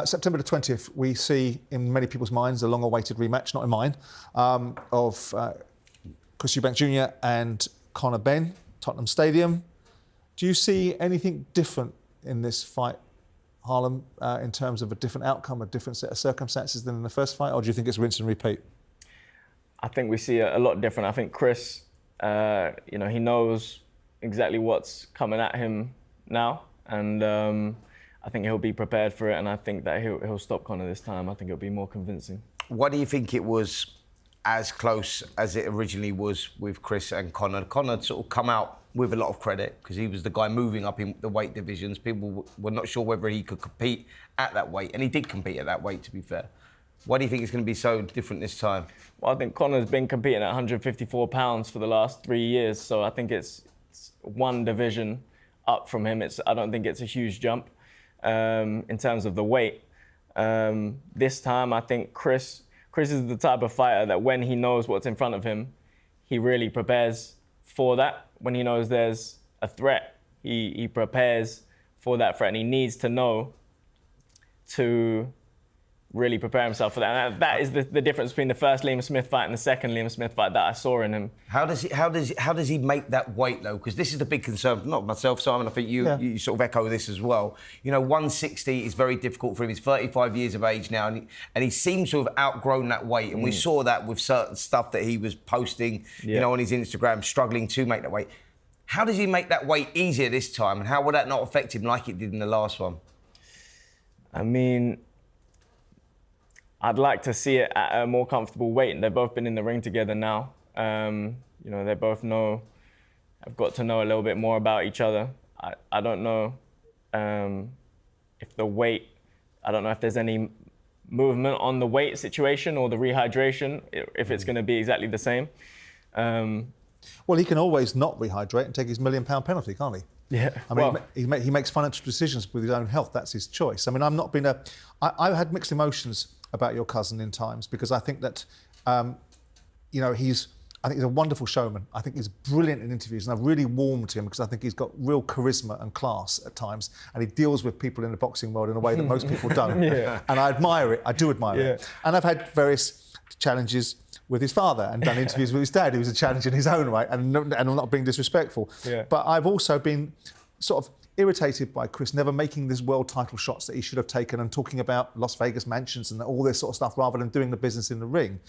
September the 20th, we see in many people's minds a long-awaited rematch, not in mine, of Chris Eubank Jr and Conor Benn, Tottenham Stadium. Do you see anything different in this fight, Harlem, in terms of a different outcome, a different set of circumstances than in the first fight, or do you think it's rinse and repeat? I think we see a lot different. I think Chris, he knows exactly what's coming at him now, and I think he'll be prepared for it, and I think that he'll stop Conor this time. I think it'll be more convincing. Why do you think it was as close as it originally was with Chris and Conor? Conor sort of come out with a lot of credit because he was the guy moving up in the weight divisions. People were not sure whether he could compete at that weight, and he did compete at that weight, to be fair. Why do you think it's going to be so different this time? Well, I think Conor's been competing at 154 pounds for the last 3 years, so I think it's one division up from him. I don't think it's a huge jump in terms of the weight. This time, I think Chris is the type of fighter that when he knows what's in front of him, he really prepares for that. When he knows there's a threat, he prepares for that threat, and he needs to know to really prepare himself for that. And that is the difference between the first Liam Smith fight and the second Liam Smith fight that I saw in him. How does he make that weight though? Because this is the big concern, not myself, Simon. I think you sort of echo this as well. 160 is very difficult for him. He's 35 years of age now, and he seems to have outgrown that weight. And we saw that with certain stuff that he was posting, on his Instagram, struggling to make that weight. How does he make that weight easier this time, and how will that not affect him like it did in the last one? I mean, I'd like to see it at a more comfortable weight. They've both been in the ring together now. They both have got to know a little bit more about each other. I don't know if the weight, I don't know if there's any movement on the weight situation or the rehydration, if it's going to be exactly the same. Well, he can always not rehydrate and take his £1 million penalty, can't he? Yeah. I mean, he makes financial decisions with his own health. That's his choice. I mean, I've had mixed emotions about your cousin in times because I think that, he's a wonderful showman. I think he's brilliant in interviews, and I've really warmed to him because I think he's got real charisma and class at times, and he deals with people in the boxing world in a way that most people don't. And I admire it. I do admire it. And I've had various challenges with his father and done interviews with his dad, who was a challenge in his own right, and I'm not being disrespectful. But I've also been sort of irritated by Chris never making these world title shots that he should have taken and talking about Las Vegas mansions and all this sort of stuff rather than doing the business in the ring.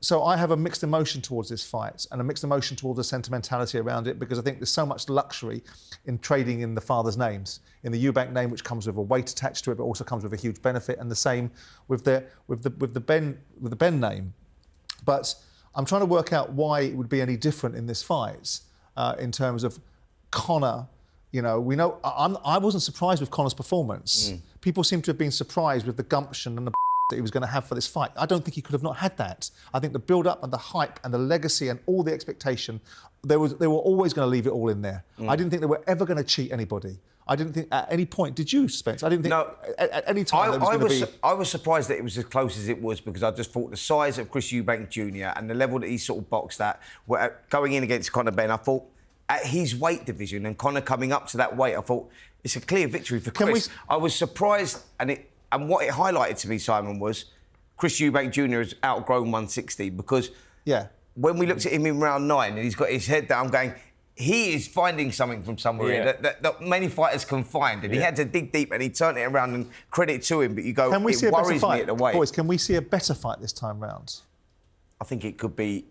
So I have a mixed emotion towards this fight and a mixed emotion towards the sentimentality around it because I think there's so much luxury in trading in the father's names, in the Eubank name, which comes with a weight attached to it, but also comes with a huge benefit, and the same with the Benn name. But I'm trying to work out why it would be any different in this fight in terms of Conor. We know I wasn't surprised with Conor's performance. People seem to have been surprised with the gumption and the that he was going to have for this fight. I don't think he could have not had that. I think the build-up and the hype and the legacy and all the expectation, they were always going to leave it all in there. I didn't think they were ever going to cheat anybody. I didn't think at any point, did you, Spence? I didn't think at any time there was going to be... I was surprised that it was as close as it was because I just thought the size of Chris Eubank Jr. and the level that he sort of boxed at, going in against Conor Benn, I thought at his weight division and Conor coming up to that weight, I thought it's a clear victory for Chris. I was surprised, and what it highlighted to me, Simon, was Chris Eubank Jr. has outgrown 160 because when we looked at him in round 9 and he's got his head down going, he is finding something from somewhere here that many fighters can find, and he had to dig deep and he turned it around, and credit to him, but you go, it worries me at the weight. Boys, can we see a better fight this time round? I think it could be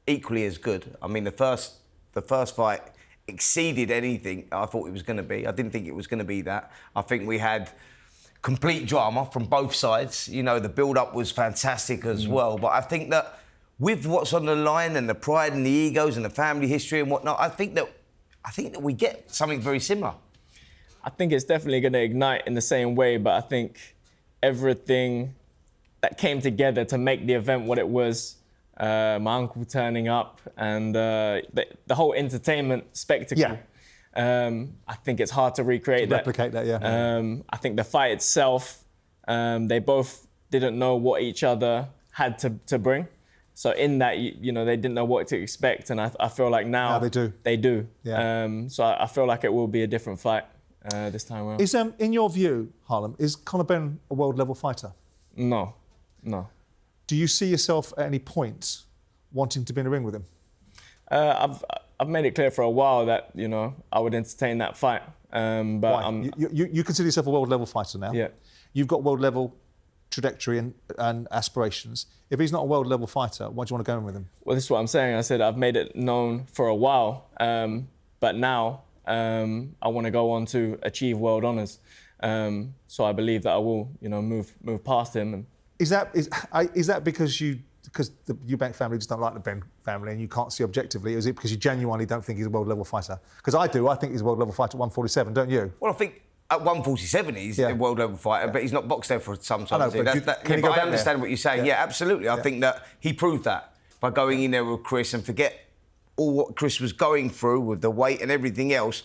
equally as good. I mean, the first fight exceeded anything I thought it was going to be. I didn't think it was going to be that. I think we had complete drama from both sides. The build-up was fantastic as well. But I think that with what's on the line and the pride and the egos and the family history and whatnot, I think that we get something very similar. I think it's definitely going to ignite in the same way, but I think everything that came together to make the event what it was, my uncle turning up and the whole entertainment spectacle. I think it's hard to replicate that. I think the fight itself, they both didn't know what each other had to bring. So in that, they didn't know what to expect, and I feel like now they do. They do. So I feel like it will be a different fight. this time around. Is in your view, Harlem, is Conor Benn a world level fighter? No. Do you see yourself at any point wanting to be in a ring with him? I've made it clear for a while that I would entertain that fight. But why? You consider yourself a world level fighter now. Yeah. You've got world level trajectory and aspirations. If he's not a world level fighter, why do you want to go in with him? Well, this is what I'm saying. I said I've made it known for a while, but now I want to go on to achieve world honours. So I believe that I will, move past him. Is that because the Eubank family just don't like the Benn family and you can't see objectively? Or is it because you genuinely don't think he's a world level fighter? Because I do. I think he's a world level fighter at 147, don't you? Well, I think at 147 he's a world level fighter, but he's not boxed there for some time. I know, but I understand what you're saying. Yeah, absolutely. I think that he proved that by going in there with Chris, and forget all what Chris was going through with the weight and everything else.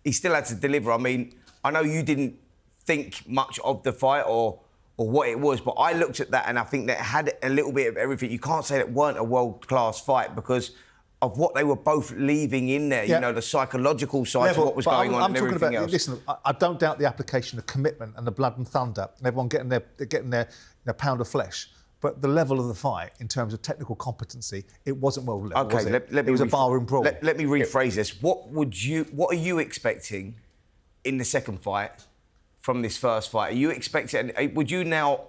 He still had to deliver. I mean, I know you didn't think much of the fight or what it was, but I looked at that and I think that it had a little bit of everything. You can't say it weren't a world-class fight because of what they were both leaving in there, the psychological side of what was going on and everything else. Listen, I don't doubt the application of commitment and the blood and thunder and everyone getting their pound of flesh. But the level of the fight, in terms of technical competency, it wasn't world level. Okay, was it? It was a barroom brawl. Let me rephrase this. What are you expecting in the second fight from this first fight? Are you expecting? Would you now?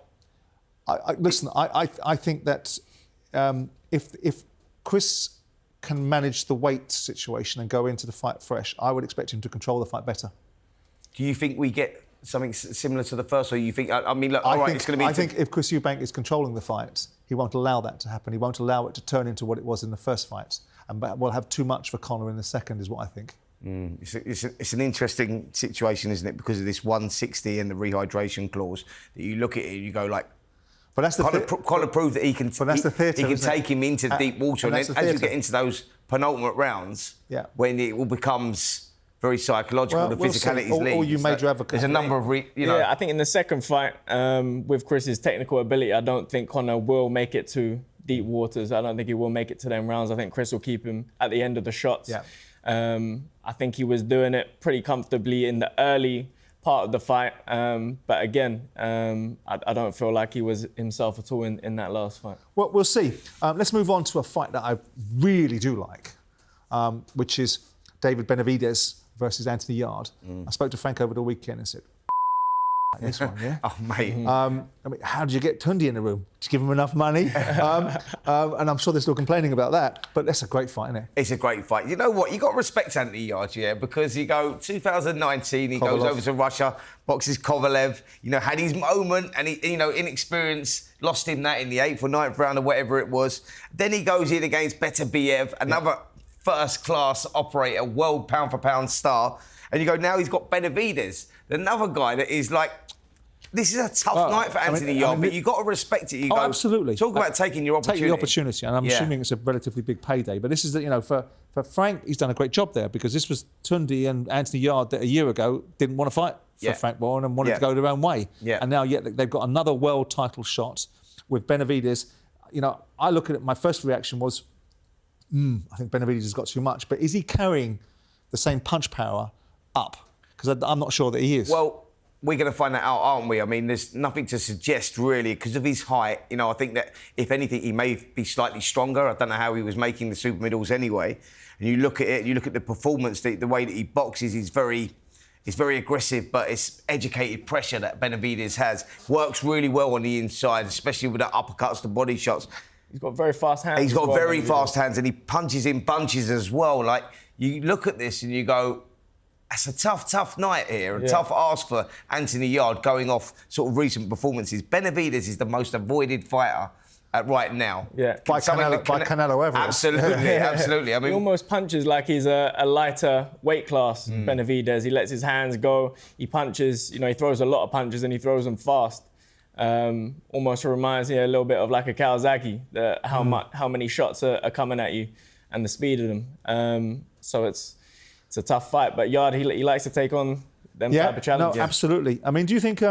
Listen, I think that if Chris can manage the weight situation and go into the fight fresh, I would expect him to control the fight better. Do you think we get something similar to the first, or you think? I mean, look, it's going to be. I think if Chris Eubank is controlling the fight, he won't allow that to happen. He won't allow it to turn into what it was in the first fight, and we'll have too much for Conor in the second, is what I think. It's an interesting situation, isn't it? Because of this 160 and the rehydration clause, that you look at it and you go like, but that's Conor proved that he can. But that's the theatre. He can take him into deep water, and then as you get into those penultimate rounds, when it all becomes very psychological, the physicality is league. Or you major advocate. There's a number of Yeah, I think in the second fight, with Chris's technical ability, I don't think Conor will make it to deep waters. I don't think he will make it to them rounds. I think Chris will keep him at the end of the shots. Yeah. I think he was doing it pretty comfortably in the early part of the fight. But again, I don't feel like he was himself at all in that last fight. Well, we'll see. Let's move on to a fight that I really do like, which is David Benavidez versus Anthony Yarde. I spoke to Frank over the weekend and said, this one, yeah? Oh, mate. I mean, how did you get Tundi in the room? Did you give him enough money? And I'm sure they're still complaining about that, but that's a great fight, isn't it? It's a great fight. You know what? You got to respect Anthony Yarde, yeah, because 2019, he goes over to Russia, boxes Kovalev, had his moment, and he, inexperienced, lost him that in the 8th or 9th round or whatever it was. Then he goes in against Benavidez, another first-class operator, world pound-for-pound star, and you go, now he's got Benavidez, another guy that is like, this is a tough night for Anthony Yarde, but you've got to respect it. Absolutely. Talk about taking your opportunity. Take the opportunity, and I'm assuming it's a relatively big payday. But this is, for Frank, he's done a great job there, because this was Tundi and Anthony Yarde that a year ago didn't want to fight for Frank Warren and wanted to go their own way. Yeah. And now they've got another world title shot with Benavidez. I look at it, my first reaction was, I think Benavidez has got too much. But is he carrying the same punch power up? Because I'm not sure that he is. Well, we're going to find that out, aren't we? I mean, there's nothing to suggest, really, because of his height. I think that, if anything, he may be slightly stronger. I don't know how he was making the super middles anyway. And you look at it, you look at the performance, the way that he boxes, he's very aggressive, but it's educated pressure that Benavidez has. Works really well on the inside, especially with the uppercuts, the body shots. He's got very fast hands. He's got very fast hands, and he punches in bunches as well. Like, you look at this and you go, it's a tough night here, a tough ask for Anthony Yarde going off sort of recent performances. Benavidez is the most avoided fighter right now. Yeah, by Canelo Everest. Absolutely. I mean, he almost punches like he's a lighter weight class, Benavidez. He lets his hands go, he punches, he throws a lot of punches and he throws them fast. Almost reminds me a little bit of like a Kawasaki, how many shots are coming at you and the speed of them. So it's a tough fight, but Yarde, he likes to take on them type of challenges. No, absolutely. I mean, do you think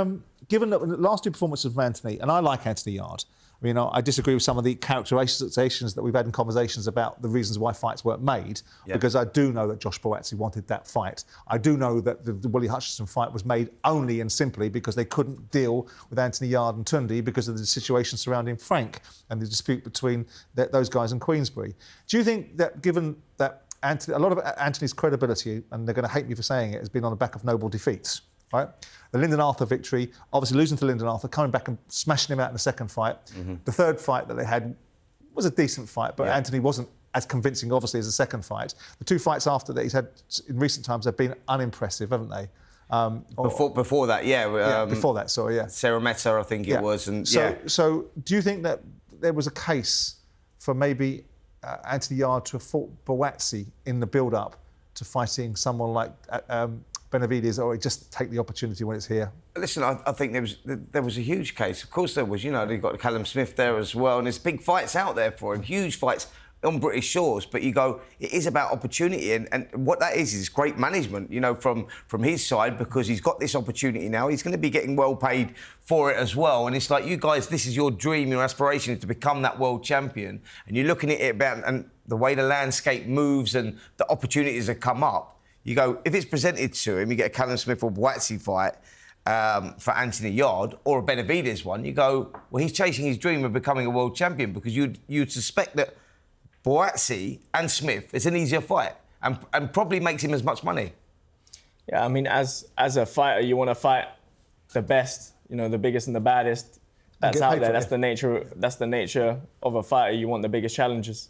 given the last two performances from Anthony, and I like Anthony Yarde. I mean, I disagree with some of the characterizations that we've had in conversations about the reasons why fights weren't made, because I do know that Josh Boazzi wanted that fight. I do know that the Willie Hutchinson fight was made only and simply because they couldn't deal with Anthony Yarde and Tunde because of the situation surrounding Frank and the dispute between those guys in Queensbury. Do you think that, given that a lot of Anthony's credibility, and they're going to hate me for saying it, has been on the back of noble defeats, right? The Lyndon Arthur victory, obviously losing to Lyndon Arthur, coming back and smashing him out in the second fight. The third fight that they had was a decent fight, but Anthony wasn't as convincing, obviously, as the second fight. The two fights after that he's had in recent times have been unimpressive, haven't they? Before that, before that, sorry, yeah. Sarah Meta, I think it was. And So do you think that there was a case for maybe Anthony Yarde to have fought Boazzi in the build-up to fighting someone like Benavidez, or just take the opportunity when it's here? Listen, I think there was a huge case. Of course there was. You know, you've got Callum Smith there as well, and there's big fights out there for him, huge fights on British shores. But you go, it is about opportunity, and what that is great management, you know, from his side, because he's got this opportunity now. He's going to be getting well paid for it as well. And it's like, you guys, this is your dream, your aspiration is to become that world champion. And you're looking at it about, and the way the landscape moves and the opportunities that come up. You go, if it's presented to him, you get a Callum Smith or Boazzi fight for Anthony Yarde, or a Benavidez one, you go, well, he's chasing his dream of becoming a world champion, because you'd suspect that Boazzi and Smith is an easier fight and probably makes him as much money. Yeah, I mean, as a fighter, you want to fight the best, you know, the biggest and the baddest that's out there. That's the nature of a fighter. You want the biggest challenges.